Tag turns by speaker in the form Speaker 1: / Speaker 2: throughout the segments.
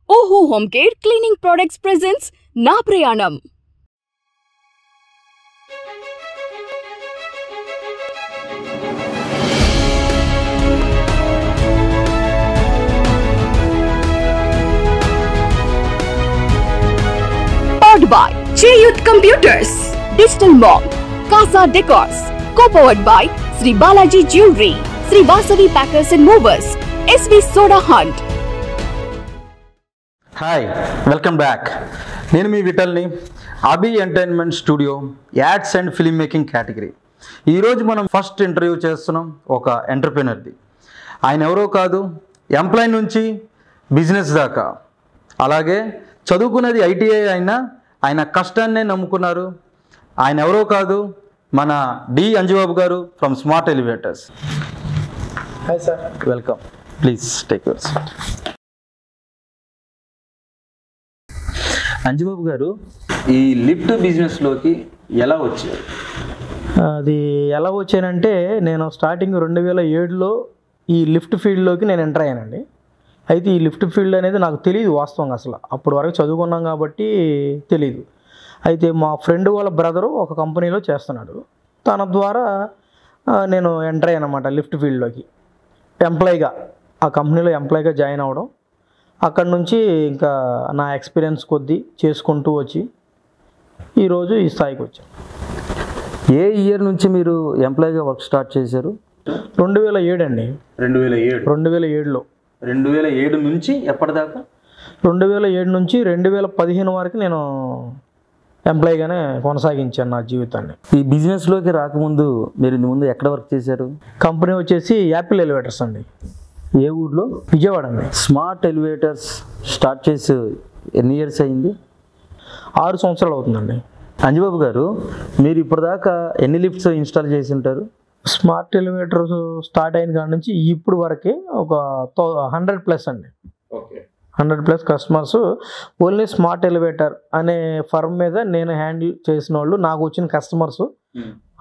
Speaker 1: Oho Home Care Cleaning Products presents Na Prayanam. Powered by Cheyuth Computers, Digital Mall, Casa Decors, co-powered by Sri Balaji Jewelry, Sri Vasavi Packers and Movers, SV Soda Hunt.
Speaker 2: Hi welcome back. నేను మీ విఠల్ని, Abhi entertainment studio ads and film making category. ఈరోజు మనం first interview చేస్తున్నాం ఒక ఎంటర్ప్రెనర్ది. ఆయన ఎవరో కాదు, ఎంప్లాయ్ నుంచి బిజినెస్ దాకా, అలాగే చదువుకున్నది ఐటీఐ అయినా ఆయన కష్టాన్నే నమ్ముకున్నారు. ఆయన ఎవరో కాదు, మన డి అంజుబాబు గారు from smart elevators.
Speaker 3: Hi sir,
Speaker 2: welcome. Please take your seat. Anjubabu గారు, ఈ లిఫ్ట్ బిజినెస్లోకి ఎలా వచ్చారు?
Speaker 3: అది ఎలా వచ్చానంటే, నేను స్టార్టింగ్ 2007లో ఈ లిఫ్ట్ ఫీల్డ్లోకి నేను ఎంటర్ అయ్యానండి. అయితే ఈ లిఫ్ట్ ఫీల్డ్ అనేది నాకు తెలియదు వాస్తవంగా, అసలు అప్పటి వరకు చదువుకున్నాం కాబట్టి తెలియదు. అయితే మా ఫ్రెండ్ వాళ్ళ బ్రదరు ఒక కంపెనీలో చేస్తున్నాడు, తన ద్వారా నేను ఎంటర్ అయ్యాను అన్నమాట లిఫ్ట్ ఫీల్డ్లోకి. ఎంప్లాయ్గా ఆ కంపెనీలో ఎంప్లాయ్గా జాయిన్ అవ్వడం, అక్కడి నుంచి ఇంకా నా ఎక్స్పీరియన్స్ కొద్దీ చేసుకుంటూ వచ్చి ఈరోజు ఈ స్థాయికి వచ్చాను.
Speaker 2: ఏ ఇయర్ నుంచి మీరు ఎంప్లాయ్గా వర్క్ స్టార్ట్ చేశారు?
Speaker 3: 2007 అండి.
Speaker 2: 2007లో 2007 నుంచి ఎప్పటిదాకా?
Speaker 3: 2007 నుంచి 2015 వరకు నేను ఎంప్లాయ్గానే కొనసాగించాను నా జీవితాన్ని.
Speaker 2: ఈ బిజినెస్లోకి రాకముందు మీరు ఇంత ముందు ఎక్కడ వర్క్ చేశారు?
Speaker 3: కంపెనీ వచ్చేసి యాపిల్ ఎలివేటర్స్ అండి.
Speaker 2: ఏ ఊర్లో?
Speaker 3: విజయవాడ అండి.
Speaker 2: స్మార్ట్ ఎలివేటర్స్ స్టార్ట్ చేసి ఎన్ని ఇయర్స్ అయింది?
Speaker 3: 6 సంవత్సరాలు అవుతుందండి.
Speaker 2: అంజుబాబు గారు, మీరు ఇప్పటిదాకా ఎన్ని లిఫ్ట్స్ ఇన్స్టాల్ చేసి ఉంటారు?
Speaker 3: స్మార్ట్ ఎలివేటర్స్ స్టార్ట్ అయిన కాడ నుంచి ఇప్పుడు వరకే ఒక 100+ అండి. 100+ కస్టమర్స్ ఓన్లీ స్మార్ట్ ఎలివేటర్ అనే ఫర్మ్ మీద నేను హ్యాండిల్ చేసిన వాళ్ళు, నాకు వచ్చిన కస్టమర్స్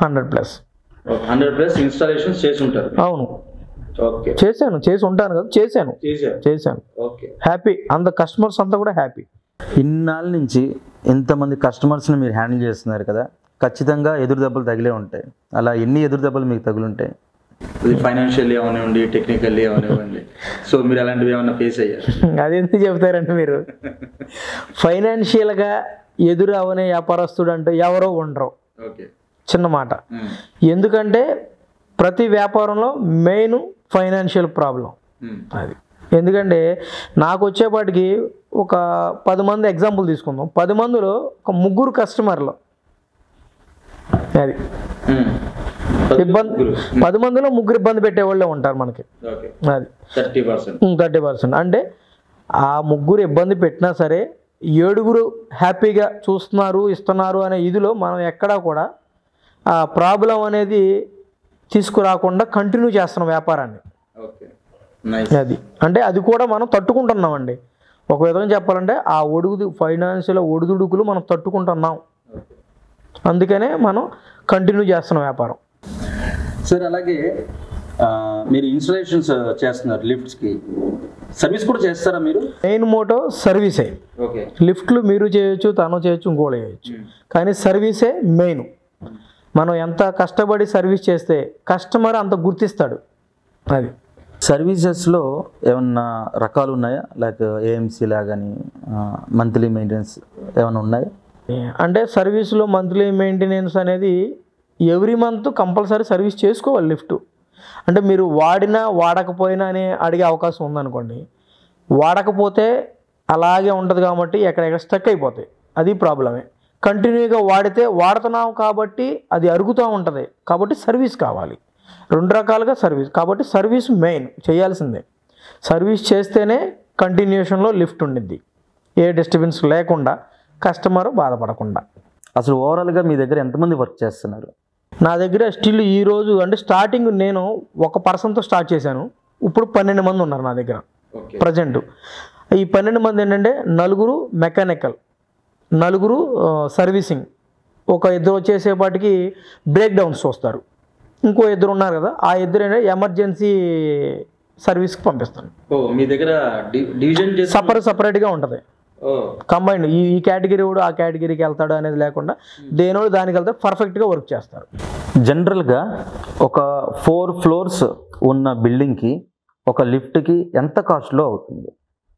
Speaker 3: 100+.
Speaker 2: 100+ ఇన్స్టాలేషన్స్ చేసి ఉంటారు?
Speaker 3: అవును, చేసి ఉంటాను కదా, చేశాను. హ్యాపీ, అంత కస్టమర్స్ అంతా కూడా హ్యాపీ.
Speaker 2: ఇన్నాళ్ళ నుంచి ఎంతమంది కస్టమర్స్ని మీరు హ్యాండిల్ చేస్తున్నారు కదా, ఖచ్చితంగా ఎదురు దెబ్బలు తగిలే ఉంటాయి. అలా ఎన్ని ఎదురు దెబ్బలు మీకు తగులుంటాయి? ఫైనాన్షియల్లీ అవనివ్వండి, టెక్నికల్లీ అవనివ్వండి. సో మీరు అలాంటివి ఏమన్నా ఫేస్ అయ్యారు?
Speaker 3: అది ఎందుకు చెప్తారండి మీరు? ఫైనాన్షియల్గా ఎదురు అవనే వ్యాపారస్తుడు అంటే ఎవరో ఉండరు. చిన్న మాట. ఎందుకంటే ప్రతి వ్యాపారంలో మెయిన్ ఫైనాన్షియల్ ప్రాబ్లం అది. ఎందుకంటే నాకు వచ్చేపాటికి ఒక 10 మంది ఎగ్జాంపుల్ తీసుకుందాం, 10 మందిలో ఒక 3 కస్టమర్లు, అది ఇబ్బంది. 10 మందిలో 3 ఇబ్బంది పెట్టేవాళ్ళే ఉంటారు మనకి. అది 30%. అంటే ఆ 3 ఇబ్బంది పెట్టినా సరే 7 హ్యాపీగా చూస్తున్నారు, ఇస్తున్నారు అనే ఇదిలో మనం ఎక్కడా కూడా ఆ ప్రాబ్లం అనేది తీసుకురాకుండా కంటిన్యూ చేస్తున్నాం వ్యాపారాన్ని. అది అంటే అది కూడా మనం తట్టుకుంటున్నామండి. ఒక విధంగా చెప్పాలంటే ఆ ఫైనాన్షియల్ ఒడిదుడుకులు మనం తట్టుకుంటున్నాం, అందుకనే మనం కంటిన్యూ చేస్తున్నాం వ్యాపారం.
Speaker 2: సార్, అలాగే మీరు ఇన్స్టాలేషన్స్ చేస్తున్నారు లిఫ్ట్స్కి, సర్వీస్ కూడా చేస్తారా మీరు?
Speaker 3: మెయిన్ మోటో సర్వీసే. లిఫ్ట్లు మీరు చేయొచ్చు, తను చేయొచ్చు, ఇంకోటి చేయొచ్చు, కానీ సర్వీసే మెయిన్. మనం ఎంత కష్టపడి సర్వీస్ చేస్తే కస్టమర్ అంత గుర్తిస్తాడు. అది
Speaker 2: సర్వీసెస్లో ఏమన్నా రకాలు ఉన్నాయా? లైక్ ఏఎంసీ లాగాని మంత్లీ మెయింటెనెన్స్ ఏమైనా ఉన్నాయా?
Speaker 3: అంటే సర్వీస్లో మంత్లీ మెయింటెనెన్స్ అనేది ఎవ్రీ మంత్ కంపల్సరీ సర్వీస్ చేసుకోవాలి లిఫ్ట్. అంటే మీరు వాడినా వాడకపోయినా అని అడిగే అవకాశం ఉందనుకోండి, వాడకపోతే అలాగే ఉంటుంది కాబట్టి ఎక్కడెక్కడ స్టక్ అయిపోతాయి, అది ప్రాబ్లమే. కంటిన్యూగా వాడుతున్నాం కాబట్టి అది అరుగుతూ ఉంటుంది, కాబట్టి సర్వీస్ కావాలి. 2 రకాలుగా సర్వీస్, కాబట్టి సర్వీస్ మెయిన్ చేయాల్సిందే. సర్వీస్ చేస్తేనే కంటిన్యూషన్లో లిఫ్ట్ ఉండిద్ది, ఏ డిస్టర్బెన్స్ లేకుండా, కస్టమర్ బాధపడకుండా.
Speaker 2: అసలు ఓవరాల్గా మీ దగ్గర ఎంతమంది వర్క్ చేస్తున్నారు?
Speaker 3: నా దగ్గర స్టిల్ ఈరోజు అంటే స్టార్టింగ్ నేను 1 పర్సన్తో స్టార్ట్ చేశాను, ఇప్పుడు 12 మంది ఉన్నారు నా దగ్గర ప్రజెంట్. ఈ 12 మంది ఏంటంటే 4 మెకానికల్, 4 సర్వీసింగ్, ఒక 2 వచ్చేసేపాటికి బ్రేక్ డౌన్స్ వస్తారు, ఇంకో 2 ఉన్నారు కదా, ఆ 2 ఎమర్జెన్సీ సర్వీస్కి పంపిస్తాను.
Speaker 2: మీ దగ్గర డివిజన్
Speaker 3: సపరేట్గా ఉంటుంది. కంబైండ్ ఈ కేటగిరీ కూడా ఆ కేటగిరీకి వెళ్తాడు అనేది లేకుండా దేనోడు దానికి వెళ్తే పర్ఫెక్ట్గా వర్క్ చేస్తారు.
Speaker 2: జనరల్గా ఒక 4 ఫ్లోర్స్ ఉన్న బిల్డింగ్కి ఒక లిఫ్ట్కి ఎంత కాస్ట్లో అవుతుంది?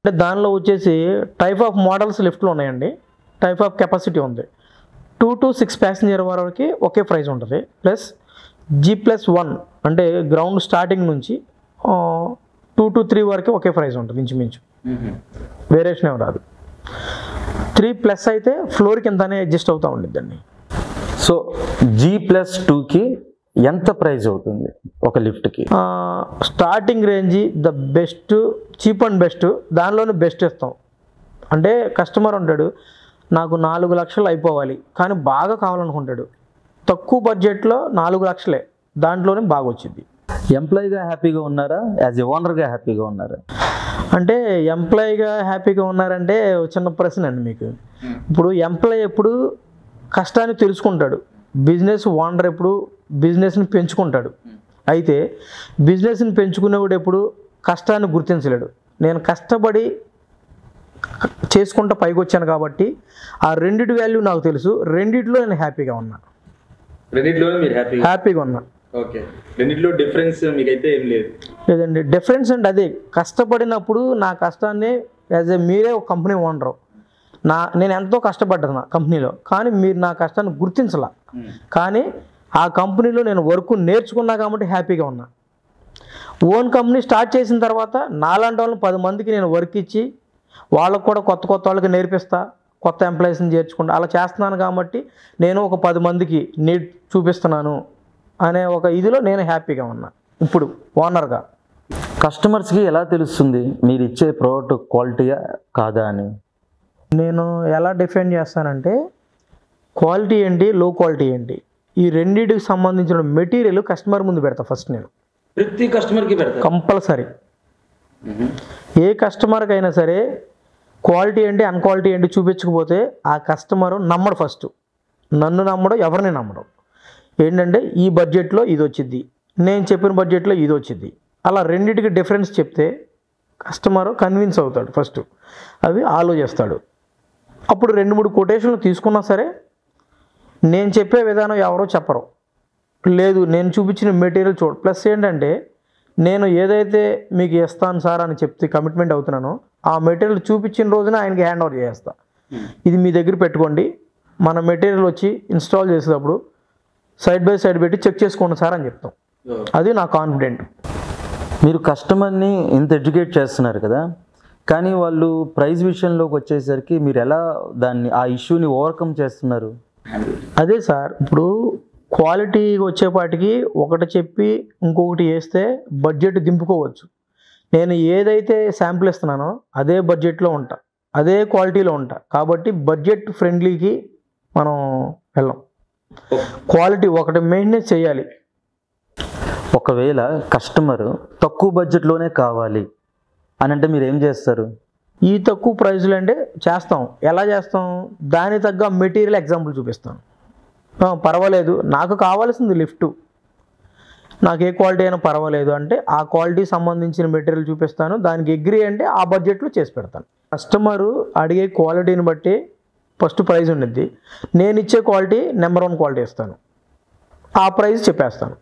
Speaker 3: అంటే దానిలో వచ్చేసి టైప్ ఆఫ్ మోడల్స్ లిఫ్ట్లు ఉన్నాయండి, టైప్ ఆఫ్ కెపాసిటీ ఉంది. 2 to 6 ప్యాసింజర్ వరకు ఒకే ప్రైస్ ఉంటుంది. ప్లస్ G+1 అంటే గ్రౌండ్ స్టార్టింగ్ నుంచి 2 to 3 వరకు ఒకే ప్రైస్ ఉంటుంది, ఇంచుమించు వేరియేషన్ ఏమి రాదు. 3+ అయితే ఫ్లోర్ కిందనే అడ్జస్ట్ అవుతూ ఉండిద్దండి.
Speaker 2: సో G+2కి ఎంత ప్రైస్ అవుతుంది ఒక లిఫ్ట్కి?
Speaker 3: Starting range the best, cheap and best, దానిలోనే బెస్ట్ ఇస్తాం. అంటే కస్టమర్ ఉంటాడు, నాకు 4 లక్షలు అయిపోవాలి కానీ బాగా కావాలనుకుంటాడు, తక్కువ బడ్జెట్లో 4 లక్షలే, దాంట్లోనే బాగా వచ్చింది.
Speaker 2: ఎంప్లాయీగా హ్యాపీగా ఉన్నారా, యాజ్ ఎ ఓనర్గా హ్యాపీగా ఉన్నారా?
Speaker 3: అంటే ఎంప్లాయీగా హ్యాపీగా ఉన్నారంటే చిన్న ప్రశ్న అండి మీకు. ఇప్పుడు ఎంప్లాయీ ఎప్పుడు కష్టాన్ని తెలుసుకుంటాడు, బిజినెస్ ఓనర్ ఎప్పుడు బిజినెస్ని పెంచుకుంటాడు. అయితే బిజినెస్ని పెంచుకునేవాడు ఎప్పుడు కష్టాన్ని గుర్తించలేడు. నేను కష్టపడి చేసుకుంటా పైకి వచ్చాను కాబట్టి ఆ రెండిటి వాల్యూ నాకు తెలుసు, రెండిట్లో నేను హ్యాపీగా ఉన్నా.
Speaker 2: రెండిట్లోనే మీరు
Speaker 3: హ్యాపీగా ఉన్నా.
Speaker 2: ఓకే, రెండిట్లో డిఫరెన్స్ మీకైతే ఏం లేదు?
Speaker 3: లేదండి, డిఫరెన్స్ అంటే అదే, కష్టపడినప్పుడు నా కష్టాన్ని యాజ్ ఏ మీరే ఒక కంపెనీ ఓనరు, నేను ఎంతో కష్టపడ్డాను నా కంపెనీలో, కానీ మీరు నా కష్టాన్ని గుర్తించాల. కానీ ఆ కంపెనీలో నేను వర్క్ నేర్చుకున్నా కాబట్టి హ్యాపీగా ఉన్నా. ఓన్ కంపెనీ స్టార్ట్ చేసిన తర్వాత నాలాంటి వాళ్ళని 10 మందికి నేను వర్క్ ఇచ్చి వాళ్ళకు కూడా కొత్త వాళ్ళకి నేర్పిస్తా, కొత్త ఎంప్లాయీస్ని చేర్చుకుంటా, అలా చేస్తున్నాను కాబట్టి నేను ఒక 10 మందికి నీడ్ చూపిస్తున్నాను అనే ఒక ఇదిలో నేను హ్యాపీగా ఉన్నా ఇప్పుడు ఓనర్గా.
Speaker 2: కస్టమర్స్కి ఎలా తెలుస్తుంది మీరు ఇచ్చే ప్రోడక్ట్ క్వాలిటీయా కాదా అని?
Speaker 3: నేను ఎలా డిఫైన్ చేస్తానంటే, క్వాలిటీ ఏంటి, లో క్వాలిటీ ఏంటి, ఈ రెండింటికి సంబంధించిన మెటీరియల్ కస్టమర్ ముందు పెడతా ఫస్ట్. నేను
Speaker 2: ప్రతి కస్టమర్కి పెడతా
Speaker 3: కంపల్సరీ. ఏ కస్టమర్కి అయినా సరే క్వాలిటీ ఏంటి అన్క్వాలిటీ ఏంటి చూపించకపోతే ఆ కస్టమరు నమ్మడు. ఫస్ట్ నన్ను నమ్మడు, ఎవరిని నమ్మడు. ఏంటంటే ఈ బడ్జెట్లో ఇది వచ్చింది, నేను చెప్పిన బడ్జెట్లో ఇది వచ్చింది, అలా రెండింటికి డిఫరెన్స్ చెప్తే కస్టమరు కన్విన్స్ అవుతాడు. ఫస్ట్ అవి ఆలోచిస్తాడు. అప్పుడు 2-3 కొటేషన్లు తీసుకున్నా సరే నేను చెప్పే విధానం ఎవరో చెప్పరు, లేదు నేను చూపించిన మెటీరియల్ చూడు. ప్లస్ ఏంటంటే నేను ఏదైతే మీకు ఇస్తాను సార్ అని చెప్తే కమిట్మెంట్ అవుతున్నానో ఆ మెటీరియల్ చూపించిన రోజున ఆయనకి హ్యాండ్ ఓవర్ చేస్తా. ఇది మీ దగ్గర పెట్టుకోండి, మన మెటీరియల్ వచ్చి ఇన్స్టాల్ చేసేటప్పుడు సైడ్ బై సైడ్ పెట్టి చెక్ చేసుకోండి సార్ అని చెప్తాం. అది నా కాన్ఫిడెంట్.
Speaker 2: మీరు కస్టమర్ని ఇంత ఎడ్యుకేట్ చేస్తున్నారు కదా, కానీ వాళ్ళు ప్రైస్ విషయంలోకి వచ్చేసరికి మీరు ఎలా ఆ ఇష్యూని ఓవర్కమ్ చేస్తున్నారు?
Speaker 3: అదే సార్, ఇప్పుడు క్వాలిటీ వచ్చేపాటికి ఒకటి చెప్పి ఇంకొకటి వేస్తే బడ్జెట్ దింపుకోవచ్చు. నేను ఏదైతే శాంపుల్ ఇస్తున్నానో అదే బడ్జెట్లో ఉంటా, అదే క్వాలిటీలో ఉంటా, కాబట్టి బడ్జెట్ ఫ్రెండ్లీకి మనం వెళ్ళాం. క్వాలిటీ ఒకటి మెయింటెనెన్స్ చేయాలి.
Speaker 2: ఒకవేళ కస్టమర్ తక్కువ బడ్జెట్లోనే కావాలి అని అంటే మీరు ఏం చేస్తారు?
Speaker 3: ఈ తక్కువ ప్రైస్లు అంటే చేస్తాం. ఎలా చేస్తాం? దాని తగ్గ మెటీరియల్ ఎగ్జాంపుల్ చూపిస్తాం. పర్వాలేదు, నాకు కావాల్సింది లిఫ్ట్, నాకు ఏ క్వాలిటీ అయినా పర్వాలేదు అంటే ఆ క్వాలిటీ సంబంధించిన మెటీరియల్ చూపిస్తాను, దానికి అగ్రీ అంటే ఆ బడ్జెట్లో చేసి పెడతాను. కస్టమరు అడిగే క్వాలిటీని బట్టి ఫస్ట్ ప్రైస్ ఉండిద్ది. నేను ఇచ్చే క్వాలిటీ నెంబర్ 1 క్వాలిటీ ఇస్తాను, ఆ ప్రైస్ చెప్పేస్తాను.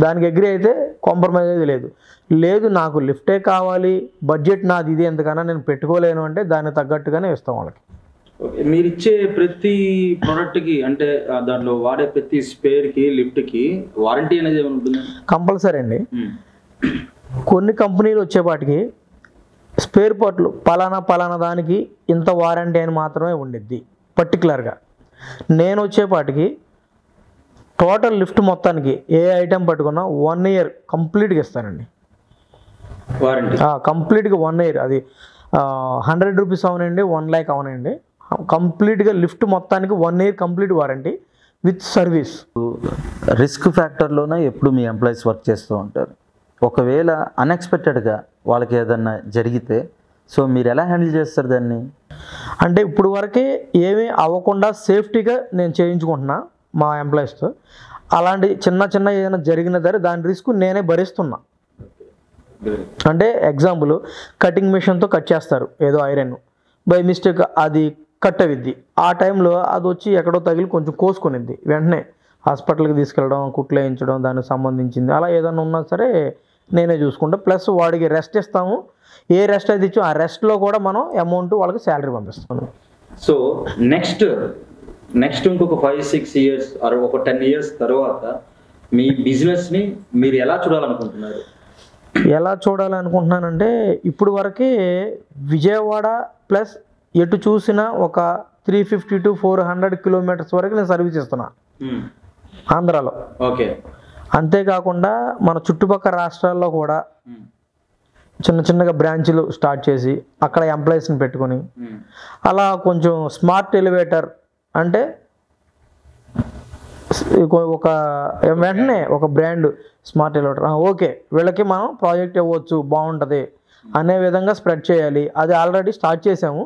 Speaker 3: దానికి అగ్రీ అయితే కాంప్రమైజ్ అయితే లేదు నాకు లిఫ్టే కావాలి, బడ్జెట్ నాది ఇది, ఎంతకన్నా నేను పెట్టుకోలేను అంటే దానికి తగ్గట్టుగానే ఇస్తాం వాళ్ళకి.
Speaker 2: మీరు ఇచ్చే ప్రతి ప్రోడక్ట్కి అంటే దాంట్లో వాడే ప్రతి స్పేర్కి లిఫ్ట్కి వారంటీ అనేది ఉంటుంది?
Speaker 3: కంపల్సరీ అండి. కొన్ని కంపెనీలు వచ్చేపాటికి స్పేర్ పార్ట్లు పలానా దానికి ఇంత వారంటీ అని మాత్రమే ఉండిద్ది పర్టికులర్గా. నేను వచ్చేపాటికి టోటల్ లిఫ్ట్ మొత్తానికి ఏ ఐటెం పట్టుకున్నా 1 year కంప్లీట్గా ఇస్తానండి
Speaker 2: వారంటీ.
Speaker 3: కంప్లీట్గా 1 year, అది 100 రూపీస్ అవునండి, 1 lakh అవునండి, కంప్లీట్గా లిఫ్ట్ మొత్తానికి 1 year complete warranty with service.
Speaker 2: Risk ఫ్యాక్టర్లోనే ఎప్పుడు మీ ఎంప్లాయీస్ వర్క్ చేస్తూ ఉంటారు. ఒకవేళ అన్ఎక్స్పెక్టెడ్గా వాళ్ళకి ఏదన్నా జరిగితే సో మీరు ఎలా హ్యాండిల్ చేస్తారు దాన్ని?
Speaker 3: అంటే ఇప్పుడు వరకే ఏమీ అవ్వకుండా సేఫ్టీగా నేను చేయించుకుంటున్నా మా ఎంప్లాయీస్తో. అలాంటి చిన్న ఏదైనా జరిగిన సరే దాని రిస్క్ నేనే భరిస్తున్నా. అంటే ఎగ్జాంపుల్ కటింగ్ మిషన్తో కట్ చేస్తారు ఏదో ఐరన్, బై మిస్టేక్ అది కట్ అవిద్ది, ఆ టైంలో అది వచ్చి ఎక్కడో తగిలి కొంచెం కోసుకునిద్ది, వెంటనే హాస్పిటల్కి తీసుకెళ్ళడం, కుట్లు వేయించడం, దానికి సంబంధించింది అలా ఏదైనా ఉన్నా సరే నేనే చూసుకుంటా. ప్లస్ వాడికి రెస్ట్ ఇస్తాము, ఏ రెస్ట్ అయితే ఇచ్చో ఆ రెస్ట్లో కూడా మనం అమౌంట్ వాళ్ళకి శాలరీ పంపిస్తాము.
Speaker 2: సో నెక్స్ట్ ఇంకొక 5-6 years ఒక 10 years తర్వాత మీ బిజినెస్ని మీరు ఎలా చూడాలనుకుంటున్నారు?
Speaker 3: ఎలా చూడాలనుకుంటున్నానంటే ఇప్పుడు వరకే విజయవాడ ప్లస్ ఎటు చూసినా ఒక 350 to 400 kilometers వరకు నేను సర్వీస్ ఇస్తున్నా ఆంధ్రాలో.
Speaker 2: ఓకే.
Speaker 3: అంతేకాకుండా మన చుట్టుపక్కల రాష్ట్రాల్లో కూడా చిన్న చిన్నగా బ్రాంచ్లు స్టార్ట్ చేసి అక్కడ ఎంప్లాయీస్ని పెట్టుకొని అలా కొంచెం స్మార్ట్ ఎలివేటర్ అంటే ఒక వెంటనే ఒక బ్రాండ్ స్మార్ట్ ఎలివేటర్ ఓకే వీళ్ళకి మనం ప్రాజెక్ట్ ఇవ్వచ్చు బాగుంటుంది అనే విధంగా స్ప్రెడ్ చేయాలి. అది ఆల్రెడీ స్టార్ట్ చేసాము.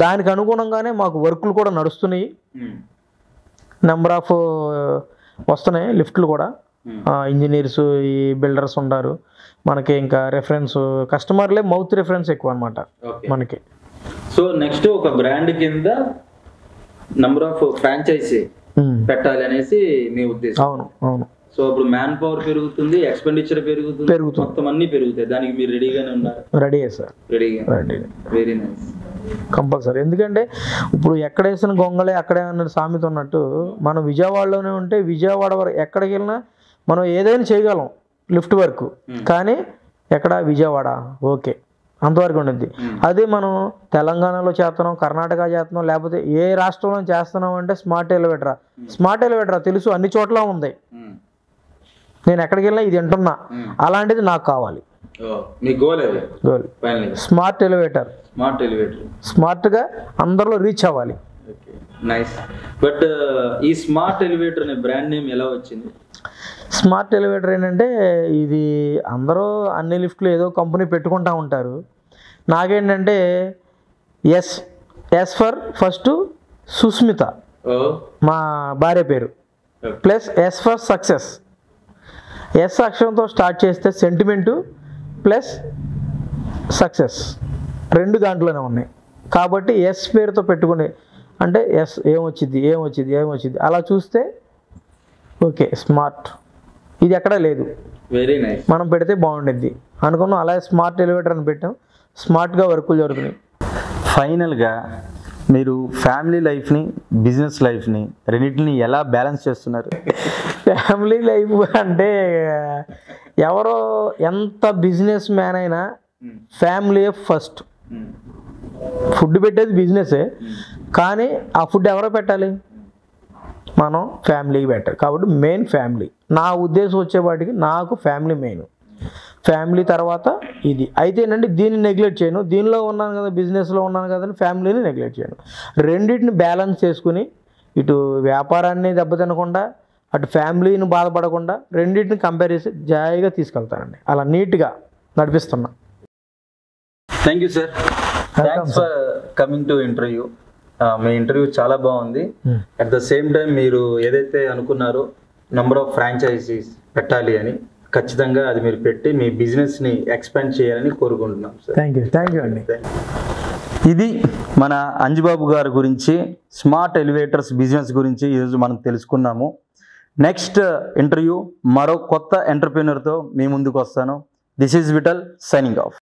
Speaker 3: దానికి అనుగుణంగానే మాకు వర్కులు కూడా నడుస్తున్నాయి, నెంబర్ ఆఫ్ వస్తున్నాయి లిఫ్ట్లు కూడా. ఇంజనీర్స్ ఈ బిల్డర్స్ ఉంటారు మనకి, ఇంకా రెఫరెన్స్ కస్టమర్లే మౌత్ రెఫరెన్స్ ఎక్కువ అనమాట మనకి.
Speaker 2: సో నెక్స్ట్ ఒక బ్రాండ్ కింద నెంబర్ ఆఫ్ ఫ్రాంచైజీ పెట్టాలి అనేసి మీ ఉద్దేశం?
Speaker 3: అవును అవును.
Speaker 2: సో ఇప్పుడు మ్యాన్ పవర్ పెరుగుతుంది, ఎక్స్పెండిచర్ పెరుగుతుంది, మొత్తం అన్ని పెరుగుతాయి. దానికి మీరు రెడీగానే ఉన్నారు?
Speaker 3: రెడీ సార్, రెడీగా.
Speaker 2: Very nice.
Speaker 3: కంపల్సరీ. ఎందుకంటే ఇప్పుడు ఎక్కడేసిన గొంగళే అక్కడే అన్న సామెత ఉన్నట్టు మనం విజయవాడలోనే ఉంటే విజయవాడ వరకు ఎక్కడికి వెళ్ళినా మనం ఏదైనా చేయగలం లిఫ్ట్ వర్క్, కానీ ఎక్కడ విజయవాడ ఓకే అంతవరకు ఉండద్ది. అదే మనం తెలంగాణలో చేస్తున్నాం, కర్ణాటక చేస్తున్నాం, లేకపోతే ఏ రాష్ట్రంలో చేస్తున్నాం అంటే స్మార్ట్ ఎలివేటరా తెలుసు, అన్ని చోట్ల ఉంది, నేను ఎక్కడికి వెళ్ళినా ఇది వింటున్నా, అలాంటిది నాకు కావాలి.
Speaker 2: గోల్
Speaker 3: స్మార్ట్ ఎలివేటర్, స్మార్ట్గా అందరిలో రీచ్ అవ్వాలి.
Speaker 2: నైస్. బట్ ఈ స్మార్ట్ ఎలివేటర్ అనే బ్రాండ్ నేమ్ ఎలా వచ్చింది?
Speaker 3: స్మార్ట్ ఎలివేటర్ ఏంటంటే ఇది అందరూ అన్ని లిఫ్ట్లు ఏదో కంపెనీ పెట్టుకుంటూ ఉంటారు. నాకేంటంటే ఎస్ ఫర్ ఫస్ట్ సుస్మిత మా భార్య పేరు, plus S for success. S అక్షరంతో స్టార్ట్ చేస్తే సెంటిమెంటు ప్లస్ సక్సెస్ రెండు దాంట్లోనే ఉన్నాయి కాబట్టి ఎస్ పేరుతో పెట్టుకునే అంటే ఎస్ ఏమొచ్చింది అలా చూస్తే ఓకే స్మార్ట్. ఇది ఎక్కడా లేదు,
Speaker 2: వెరీ నైస్,
Speaker 3: మనం పెడితే బాగుండేది అనుకున్నాం. అలాగే స్మార్ట్ ఎలివేటర్ అని పెట్టాం, స్మార్ట్గా వర్కులు జరుగుతున్నాయి.
Speaker 2: ఫైనల్గా మీరు ఫ్యామిలీ లైఫ్ని బిజినెస్ లైఫ్ని రెండింటిని ఎలా బ్యాలెన్స్ చేస్తున్నారు?
Speaker 3: ఫ్యామిలీ లైఫ్ అంటే ఎవరో ఎంత బిజినెస్ మ్యాన్ అయినా ఫ్యామిలీ ఫస్ట్. ఫుడ్ పెట్టేది బిజినెసే, కానీ ఆ ఫుడ్ ఎవరో పెట్టాలి? మనం ఫ్యామిలీకి పెట్టాలి. కాబట్టి మెయిన్ ఫ్యామిలీ. నా ఉద్దేశం వచ్చేవాటికి నాకు ఫ్యామిలీ మెయిన్, ఫ్యామిలీ తర్వాత ఇది. అయితే ఏంటంటే దీన్ని నెగ్లెక్ట్ చేయను, దీనిలో ఉన్నాను కదా బిజినెస్లో ఉన్నాను కదా అని ఫ్యామిలీని నెగ్లెక్ట్ చేయను. రెండింటిని బ్యాలెన్స్ చేసుకుని ఇటు వ్యాపారాన్ని దెబ్బతినకుండా అటు ఫ్యామిలీని బాధపడకుండా రెండింటిని కంపేర్ చేసి జాయిగా తీసుకెళ్తానండి. అలా నీట్గా నడిపిస్తున్నా.
Speaker 2: Thank you sir, thanks for coming to interview. మీ ఇంటర్వ్యూ చాలా బాగుంది. అట్ ద సేమ్ టైం మీరు ఏదైతే అనుకున్నారో నంబర్ ఆఫ్ ఫ్రాంచైజీస్ పెట్టాలి అని, ఖచ్చితంగా అది మీరు పెట్టి మీ బిజినెస్ని ఎక్స్పాండ్ చేయాలని కోరుకుంటున్నాం సార్.
Speaker 3: థ్యాంక్ యూ అండి.
Speaker 2: ఇది మన అంజిబాబు గారి గురించి, స్మార్ట్ ఎలివేటర్స్ బిజినెస్ గురించి ఈరోజు మనం తెలుసుకున్నాము. నెక్స్ట్ ఇంటర్వ్యూ మరో కొత్త ఎంటర్ప్రెన్యూర్తో మీ ముందుకు వస్తాను. This is Vithal signing of.